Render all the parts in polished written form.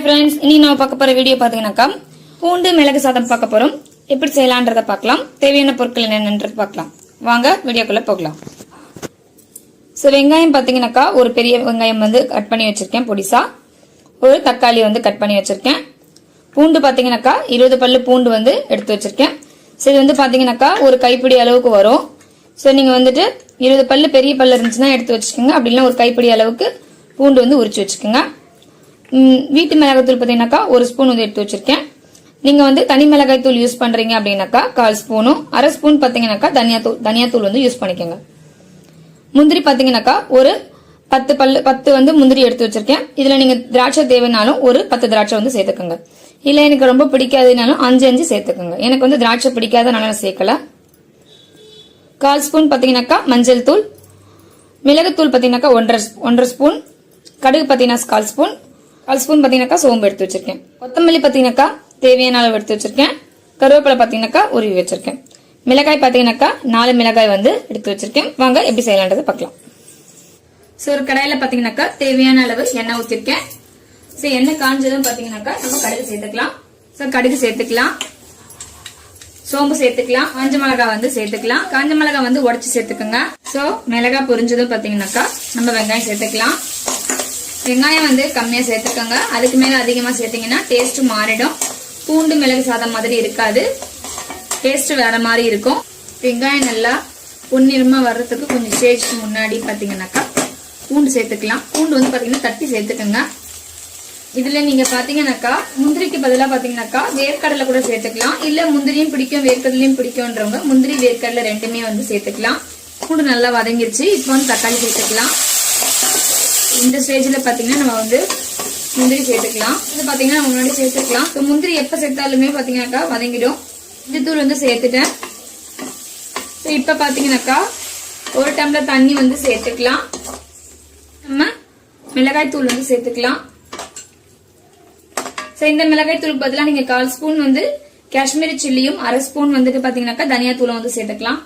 Friends इनी नाम पार्க்க போற வீடியோ பாத்தீங்கன்னாக்கா பூண்டு மிளகு சாதம் பார்க்க போறோம். எப்படி செய்யலாம்ன்றத பார்க்கலாம். தேவையான பொருட்கள் என்னென்னன்றது பார்க்கலாம். வாங்க வீடியோக்குள்ள போகலாம். சோ வெங்காயம் பாத்தீங்கன்னாக்கா ஒரு பெரிய வெங்காயம் வந்து கட் பண்ணி வச்சிருக்கேன் பொடிசா. ஒரு தக்காளி வந்து கட் பண்ணி வச்சிருக்கேன். பூண்டு பாத்தீங்கன்னாக்கா 20 பல்லு பூண்டு வந்து எடுத்து வச்சிருக்கேன். சோ இது வந்து பாத்தீங்கன்னாக்கா ஒரு கைப்பிடி அளவுக்கு வரும். சோ நீங்க வந்துட்டு 20 பல்லு பெரிய பல்லு இருந்துச்சுன்னா எடுத்து வச்சுக்கோங்க. அப்படி இல்ல ஒரு கைப்பிடி அளவுக்கு பூண்டு வந்து உரிச்சு வச்சுக்கோங்க. வீட்டு மிளகாய் தூள் பாத்தீங்கன்னாக்கா ஒரு ஸ்பூன் வந்து எடுத்து வச்சிருக்கேன். நீங்க வந்து தனி மிளகாய் தூள் யூஸ் பண்றீங்க அப்படின்னாக்கா 1/4 ஸ்பூனும் 1/2 ஸ்பூன் பாத்தீங்கன்னாக்கா தனியா தூள் வந்து யூஸ் பண்ணிக்கோங்க. முந்திரி பாத்தீங்கன்னாக்கா ஒரு 10 வந்து முந்திரி எடுத்து வச்சிருக்கேன். இதுல நீங்க திராட்சை தேவைனாலும் ஒரு 10 திராட்சை வந்து சேர்த்துக்கோங்க. இல்ல எனக்கு ரொம்ப பிடிக்காதுனாலும் 5 சேர்த்துக்கோங்க. எனக்கு வந்து திராட்சை பிடிக்காதனால நான் சேர்க்கல. 1/4 ஸ்பூன் பாத்தீங்கன்னாக்கா மஞ்சள் தூள், மிளகுத்தூள் பாத்தீங்கன்னாக்கா 1.5 ஸ்பூன், கடுகு பாத்தீங்கன்னா 1/4 ஸ்பூன், 1/4 ஸ்பூன் பாத்தீங்கன்னாக்கா சோம்பு எடுத்து வச்சிருக்கேன். கொத்தமல்லி பாத்தீங்கன்னாக்கா தேவையான அளவு எடுத்து வச்சிருக்கேன். கருவேப்பிலை பாத்தீங்கன்னாக்கா உருவி வச்சிருக்கேன். மிளகாய் பாத்தீங்கன்னாக்கா 4 மிளகாய் வந்து எடுத்து வச்சிருக்கேன். வாங்க எப்படி செய்யலாம்ன்றதை பார்க்கலாம். சோ ஒரு கடாயில பாத்தீங்கன்னாக்கா தேவையான அளவு எண்ணெய் ஊத்திருக்கேன். சோ எண்ணெய் காஞ்சதும் பாத்தீங்கன்னாக்கா நம்ம கடுகு சேர்த்துக்கலாம். சோ கடுகு சேர்த்துக்கலாம், சோம்பு சேர்த்துக்கலாம், காஞ்ச மிளகாய் வந்து சேர்த்துக்கலாம். காஞ்ச மிளகாய் வந்து உடைச்சு சேர்த்துக்கோங்க. சோ மிளகாய் பொரிஞ்சதும் பாத்தீங்கன்னாக்கா நம்ம வெங்காயம் சேர்த்துக்கலாம். வெங்காயம் வந்து கம்மியா சேர்த்துக்கோங்க. அதுக்கு மேல அதிகமா சேர்த்தீங்கன்னா டேஸ்ட் மாறிடும். பூண்டு மிளகு சாதம் மாதிரி இருக்காது, டேஸ்ட் வேற மாதிரி இருக்கும். வெங்காயம் நல்லா பொன்னிறமா வர்றதுக்கு கொஞ்சம் ஸ்டேஜ்க்கு முன்னாடி பாத்தீங்கன்னாக்கா பூண்டு சேர்த்துக்கலாம். பூண்டு வந்து பாத்தீங்கன்னா தட்டி சேர்த்துக்கோங்க. இதுல நீங்க பாத்தீங்கன்னாக்கா முந்திரிக்கு பதிலா பாத்தீங்கன்னாக்கா வேர்க்கடலை கூட சேர்த்துக்கலாம். இல்ல முந்திரியும் பிடிக்கும் வேர்க்கடலையும் பிடிக்கும்ன்றவங்க முந்திரி வேர்க்கடலை ரெண்டுமே வந்து சேர்த்துக்கலாம். பூண்டு நல்லா வதங்கிருச்சு. இப்போ வந்து தக்காளி சேர்த்துக்கலாம். இந்த ஸ்டேஜ்ல பாத்தீங்கன்னா நம்ம வந்து முந்திரி சேர்த்துக்கலாம். இது பாத்தீங்கன்னா நம்ம முன்னாடி சேர்த்துக்கலாம். முந்திரி எப்ப சேர்த்தாலுமே பாத்தீங்கன்னாக்கா வதங்கிடும். இந்த தூள் வந்து சேர்த்துட்டேன். இப்ப பாத்தீங்கன்னாக்கா ஒரு டம்ளர் தண்ணி வந்து சேர்த்துக்கலாம். நம்ம மிளகாய் தூள் வந்து சேர்த்துக்கலாம். இந்த மிளகாய் தூளுக்கு பதிலா நீங்க 1/4 ஸ்பூன் வந்து காஷ்மீரி சில்லியும் 1/2 ஸ்பூன் வந்துட்டு பாத்தீங்கன்னாக்கா தனியா தூளும் வந்து சேர்த்துக்கலாம்.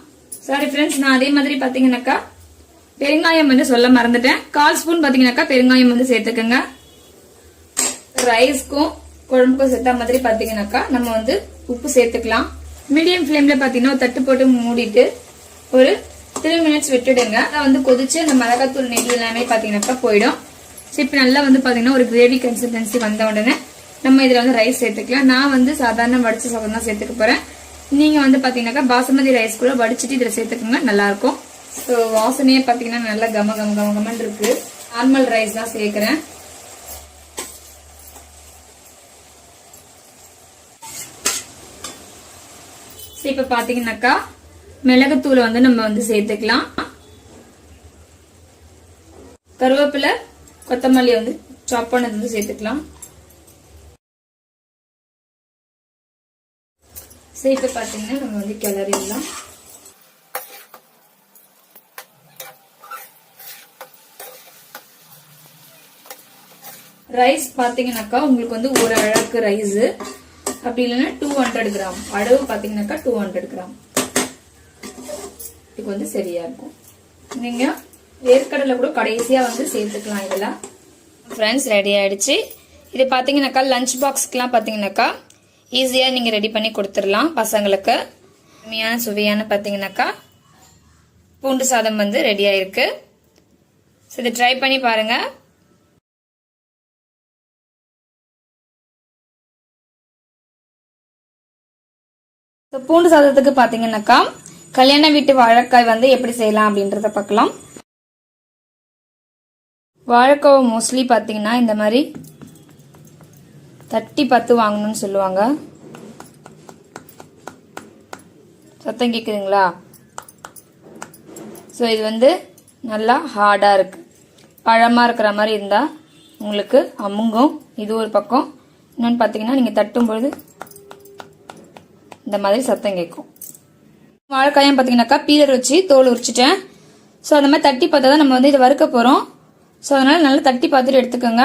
சாரி ஃப்ரெண்ட்ஸ், நான் அதே மாதிரி பாத்தீங்கன்னாக்கா பெருங்காயம் வந்து சொல்ல மறந்துட்டேன். 1/4 ஸ்பூன் பாத்தீங்கன்னாக்கா பெருங்காயம் வந்து சேர்த்துக்கோங்க. ரைஸ்க்கும் குழம்புக்கும் சேர்த்த மாதிரி பாத்தீங்கன்னாக்கா நம்ம வந்து உப்பு சேர்த்துக்கலாம். மீடியம் ஃபிளேம்ல பாத்தீங்கன்னா தட்டு போட்டு மூடிட்டு ஒரு 3 மினிட்ஸ் விட்டுடுங்க. அதான் வந்து கொதிச்சு அந்த மிளகாத்தூள் நெய் எல்லாமே பாத்தீங்கன்னாக்கா போயிடும். இப்ப நல்லா வந்து பாத்தீங்கன்னா ஒரு கிரேவி கன்சிஸ்டன்சி வந்த உடனே நம்ம இதுல வந்து ரைஸ் சேர்த்துக்கலாம். நான் வந்து சாதாரண வடிச்ச சாதம் தான் சேர்த்துக்க போறேன். நீங்க வந்து பாத்தீங்கன்னாக்கா பாசுமதி ரைஸ் கூட வடிச்சிட்டு இதுல சேர்த்துக்கோங்க, நல்லா இருக்கும். வாசனையே பாத்தீங்கன்னா நல்லா கம இருக்கு. நார்மல் ரைஸ் தான் சேர்க்கிறேன். இப்ப பாத்தீங்கன்னாக்கா மிளகுத்தூளை வந்து நம்ம வந்து சேர்த்துக்கலாம். கருவேப்பிலை கொத்தமல்லி வந்து சாப் பண்ணது வந்து சேர்த்துக்கலாம். இப்ப பாத்தீங்கன்னா நம்ம வந்து கிளறிடலாம். ரைஸ் பாத்தீங்கன்னாக்கா உங்களுக்கு வந்து ஒரு அழகு ரைஸ், அப்படி இல்லைன்னா 200 கிராம் அளவு பாத்தீங்கன்னாக்கா 200 கிராம் இதுக்கு வந்து சரியா இருக்கும். நீங்க வேர்க்கடலை கூட கடைசியா வந்து சேர்த்துக்கலாம். இதெல்லாம் ஃப்ரெண்ட்ஸ் ரெடி ஆயிடுச்சு. இது பாத்தீங்கன்னாக்கா லஞ்ச் பாக்ஸ்க்குலாம் பாத்தீங்கன்னாக்கா ஈஸியா நீங்க ரெடி பண்ணி கொடுத்துடலாம் பசங்களுக்கு. அருமையான சுவையான பாத்தீங்கன்னாக்கா பூண்டு சாதம் வந்து ரெடி ஆயிருக்கு. இதை ட்ரை பண்ணி பாருங்க. பூண்டு சாதத்துக்கு பாத்தீங்கன்னாக்கா கல்யாண வீட்டு வாழைக்காய் வந்து எப்படி செய்யலாம் அப்படின்றத பார்க்கலாம். வாழைக்காவை மோஸ்ட்லி பாத்தீங்கன்னா இந்த மாதிரி தட்டி பார்த்து வாங்கணும்னு சொல்லுவாங்க. சத்தம் கேக்குதுங்களா? இது வந்து நல்லா ஹார்டா இருக்கு. பழமா இருக்கிற மாதிரி இருந்தா உங்களுக்கு அமுங்கும். இது ஒரு பக்கம். இன்னொன்னு பாத்தீங்கன்னா நீங்க தட்டும் பொழுது இந்த மாதிரி சத்தம் கேட்கும். வாழைக்காயம் பாத்தீங்கன்னாக்கா பீலர் வச்சு தோல் உரிச்சிட்டேன். அந்த மாதிரி தட்டி பார்த்தா தான் நம்ம வந்து இதை வறுக்க போறோம். அதனால நல்லா தட்டி பார்த்துட்டு எடுத்துக்கோங்க.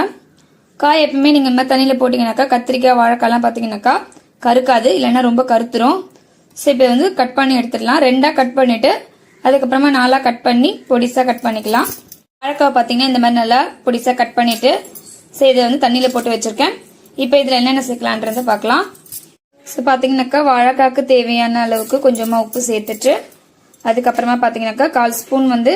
காய் எப்பவுமே நீங்க இந்த மாதிரி தண்ணியில போட்டீங்கன்னாக்கா கத்திரிக்காய் வாழைக்காய்லாம் பாத்தீங்கன்னாக்கா கருக்காது, இல்லைன்னா ரொம்ப கருத்துரும். இப்ப வந்து கட் பண்ணி எடுத்துடலாம். 2ஆ கட் பண்ணிட்டு அதுக்கப்புறமா 4ஆ கட் பண்ணி பொடிசா கட் பண்ணிக்கலாம். வாழைக்காய் பாத்தீங்கன்னா இந்த மாதிரி நல்லா பொடிசா கட் பண்ணிட்டு இதை வந்து தண்ணியில போட்டு வச்சிருக்கேன். இப்போ இதில் என்னென்ன சேர்க்கலான்றதை பார்க்கலாம். ஸோ பார்த்தீங்கன்னாக்கா வாழைக்காய்க்கு தேவையான அளவுக்கு கொஞ்சமாக உப்பு சேர்த்துட்டு அதுக்கப்புறமா பார்த்தீங்கன்னாக்கா 1/4 ஸ்பூன் வந்து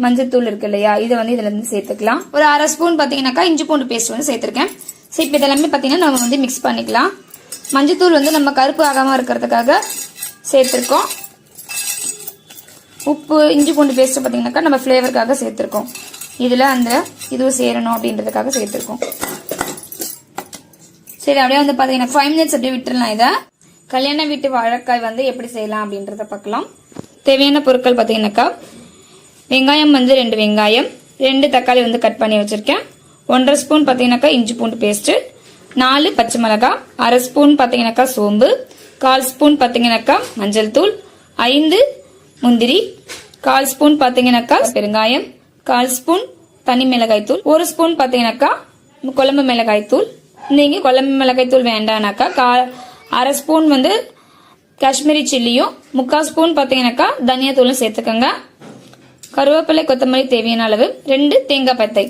மஞ்சத்தூள் இருக்கு இல்லையா, இதை வந்து இதுல இருந்து சேர்த்துக்கலாம். ஒரு 1/2 ஸ்பூன் பார்த்தீங்கன்னாக்கா இஞ்சி பூண்டு பேஸ்ட் வந்து சேர்த்துருக்கேன். ஸோ இப்போ இதெல்லாமே பார்த்தீங்கன்னா நம்ம வந்து மிக்ஸ் பண்ணிக்கலாம். மஞ்சத்தூள் வந்து நம்ம கருப்பு ஆகாமல் இருக்கிறதுக்காக சேர்த்துருக்கோம். உப்பு இஞ்சி பூண்டு பேஸ்ட் பார்த்தீங்கன்னாக்கா நம்ம ஃப்ளேவருக்காக சேர்த்துருக்கோம். இதில் அந்த இதுவும் சேரணும் அப்படின்றதுக்காக சேர்த்துருக்கோம். சரி, அப்படியே வந்து பார்த்தீங்கன்னா 5 மினிட்ஸ் அப்படியே விட்டுடலாம். இதை கல்யாண வீட்டு வாழைக்காய் வந்து எப்படி செய்யலாம் அப்படின்றத பார்க்கலாம். தேவையான பொருட்கள் பார்த்தீங்கன்னாக்கா வெங்காயம் வந்து 2 வெங்காயம், 2 தக்காளி வந்து கட் பண்ணி வச்சிருக்கேன், 1/2 ஸ்பூன் பார்த்தீங்கன்னாக்கா இஞ்சி பூண்டு பேஸ்ட், 4 பச்சை மிளகாய், 1/2 ஸ்பூன் பார்த்தீங்கன்னாக்கா சோம்பு, 1/4 ஸ்பூன் பார்த்தீங்கன்னாக்கா மஞ்சள் தூள், 5 முந்திரி, 1/4 ஸ்பூன் பார்த்தீங்கன்னாக்கா பெருங்காயம், 1/4 ஸ்பூன் தனி மிளகாய் தூள், 1 ஸ்பூன் பார்த்தீங்கன்னாக்கா குழம்பு மிளகாய் தூள். நீங்க குழம்பு மிளகாய் தூள் வேண்டானாக்கா 1/2 ஸ்பூன் வந்து காஷ்மீரி சில்லியும் 3/4 ஸ்பூன் பார்த்தீங்கன்னாக்கா தனியா தூளும் சேர்த்துக்கோங்க. கருவேப்பிலை கொத்தமல்லி தேவையான அளவு, 2 தேங்காய் பத்தை,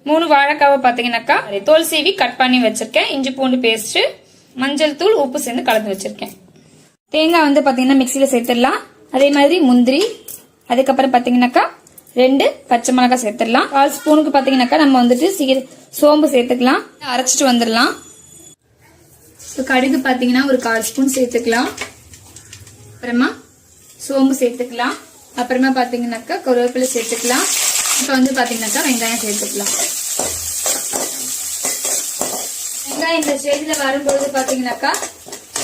3 வாழைக்காவை பார்த்தீங்கன்னாக்கா தோல் சீவி கட் பண்ணி வச்சிருக்கேன், இஞ்சி பூண்டு பேஸ்ட், மஞ்சள் தூள், உப்பு சேர்ந்து கலந்து வச்சிருக்கேன். தேங்காய் வந்து பார்த்தீங்கன்னா மிக்சியில சேர்த்துடலாம். அதே மாதிரி முந்திரி, அதுக்கப்புறம் பார்த்தீங்கன்னாக்கா 2 பச்சை மிளகாய் சேர்த்துடலாம். 1/4 ஸ்பூனுக்கு பார்த்தீங்கன்னாக்கா நம்ம வந்துட்டு சோம்பு சேர்த்துக்கலாம், அரைச்சிட்டு வந்துடலாம். கடுகு பார்த்தீங்கன்னா ஒரு 1/4 ஸ்பூன் சேர்த்துக்கலாம். அப்புறமா சோம்பு சேர்த்துக்கலாம். அப்புறமா பாத்தீங்கன்னாக்கா கருவேப்பிலை சேர்த்துக்கலாம். இப்போ வந்து பாத்தீங்கன்னாக்கா வெங்காயம் சேர்த்துக்கலாம். வெங்காயம் இந்த ஸ்டேஜ்ல வரும்போது பாத்தீங்கன்னாக்கா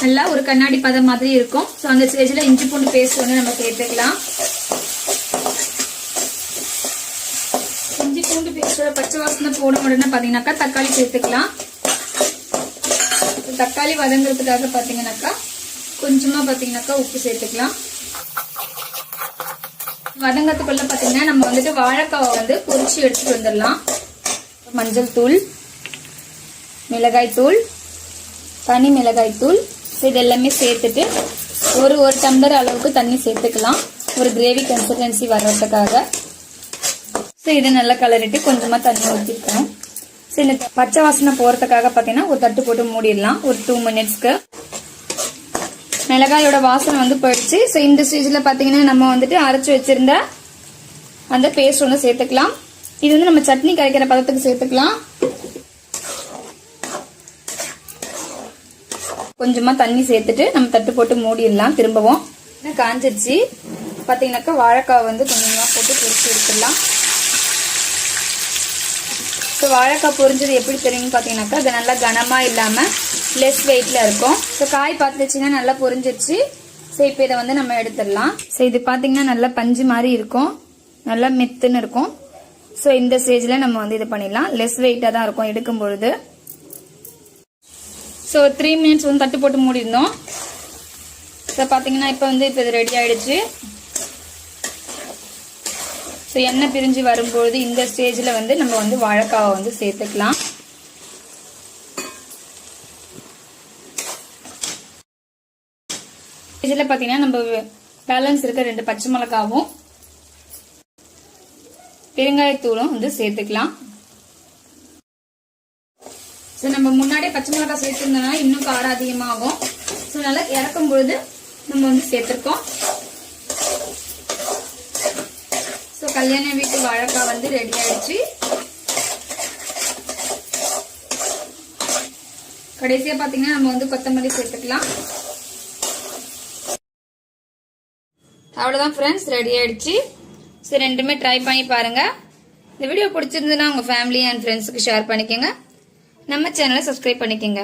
நல்லா ஒரு கண்ணாடி பதம் மாதிரி இருக்கும். ஸோ அந்த ஸ்டேஜ்ல இஞ்சி பூண்டு பேஸ்ட் வந்து நம்ம சேர்த்துக்கலாம். இஞ்சி பூண்டு பேஸ்டோட பச்சை வாசனை போடும் உடனே பாத்தீங்கன்னாக்கா தக்காளி சேர்த்துக்கலாம். தக்காளி வதங்குறதுக்காக பாத்தீங்கன்னாக்கா கொஞ்சமா பாத்தீங்கன்னாக்கா உப்பு சேர்த்துக்கலாம். வதங்கத்துக்குள்ள பாத்தீங்கன்னா நம்ம வந்துட்டு வாழைக்காவை வந்து பொரிச்சு எடுத்துட்டு வந்துடலாம். மஞ்சள் தூள், மிளகாய் தூள், தனி மிளகாய் தூள், இது எல்லாமே சேர்த்துட்டு ஒரு டம்ளர் அளவுக்கு தண்ணி சேர்த்துக்கலாம், ஒரு கிரேவி கன்சிஸ்டன்சி வர்றதுக்காக. ஸோ இதை நல்லா கலரிட்டு கொஞ்சமா தண்ணி ஊற்றிக்கணும். ஸோ இந்த பச்சை வாசனை போறதுக்காக பாத்தீங்கன்னா ஒரு தட்டு போட்டு மூடிடலாம் ஒரு 2 மினிட்ஸ்க்கு. மிளகாயோட வாசனை வந்து போயிடுச்சு. ஸோ இந்த ஸ்டேஜ்ல பாத்தீங்கன்னா நம்ம வந்துட்டு அரைச்சு வச்சிருந்த அந்த பேஸ்ட் ஒன்று சேர்த்துக்கலாம். இது வந்து நம்ம சட்னி கரைக்கிற பதத்துக்கு சேர்த்துக்கலாம். கொஞ்சமா தண்ணி சேர்த்துட்டு நம்ம தட்டு போட்டு மூடிடலாம். திரும்பவும் காஞ்சிருச்சு. பாத்தீங்கன்னாக்கா வாழைக்காய் வந்து கொஞ்சமா போட்டு பொரிச்சு எடுத்துடலாம். ஸோ வாழைக்காய் பொரிஞ்சது எப்படி தெரியும்னு பாத்தீங்கன்னாக்கா அது நல்லா கனமா இல்லாம லெஸ் வெயிட்ல இருக்கும். ஸோ காய் பார்த்துச்சுன்னா நல்லா பொரிஞ்சிருச்சு. ஸோ இப்போ இதை வந்து நம்ம எடுத்துடலாம். ஸோ இது பாத்தீங்கன்னா நல்லா பஞ்சு மாதிரி இருக்கும், நல்லா மெத்துன்னு இருக்கும். ஸோ இந்த ஸ்டேஜ்ல நம்ம வந்து இது பண்ணிடலாம். லெஸ் வெயிட்டா தான் இருக்கும் எடுக்கும் பொழுது. ஸோ 3 மினிட்ஸ் வந்து தட்டு போட்டு மூடிருந்தோம். ஸோ பாத்தீங்கன்னா இப்போ வந்து இப்போ இது ரெடி ஆயிடுச்சு. ஸோ எண்ணெய் பிரிஞ்சு வரும்பொழுது இந்த ஸ்டேஜ்ல வந்து நம்ம வந்து வாழைக்காவை வந்து சேர்த்துக்கலாம். ஸ்டேஜ்ல பாத்தீங்கன்னா நம்ம பேலன்ஸ் இருக்க 2 பச்சை மிளகாவும் பெருங்காயத்தூளும் வந்து சேர்த்துக்கலாம். ஸோ நம்ம முன்னாடியே பச்சை மிளகாய் சேர்த்துருந்தோம்னா இன்னும் காரம் அதிகமாகும். ஸோ நல்லா இறக்கும் பொழுது நம்ம வந்து சேர்த்திருக்கோம். ஸோ கல்யாண வீட்டு வாழைக்காய் வந்து ரெடி ஆயிடுச்சு. கடைசியா பாத்தீங்கன்னா நம்ம வந்து கொத்தமல்லி சேர்த்துக்கலாம். அவ்வளவுதான் ஃப்ரெண்ட்ஸ், ரெடி ஆயிடுச்சு. ஸோ ரெண்டுமே ட்ரை பண்ணி பாருங்க. இந்த வீடியோ பிடிச்சிருந்ததுன்னா உங்க ஃபேமிலி அண்ட் ஃப்ரெண்ட்ஸுக்கு ஷேர் பண்ணிக்கோங்க. நம்ம சேனலை சப்ஸ்கிரைப் பண்ணிக்கோங்க.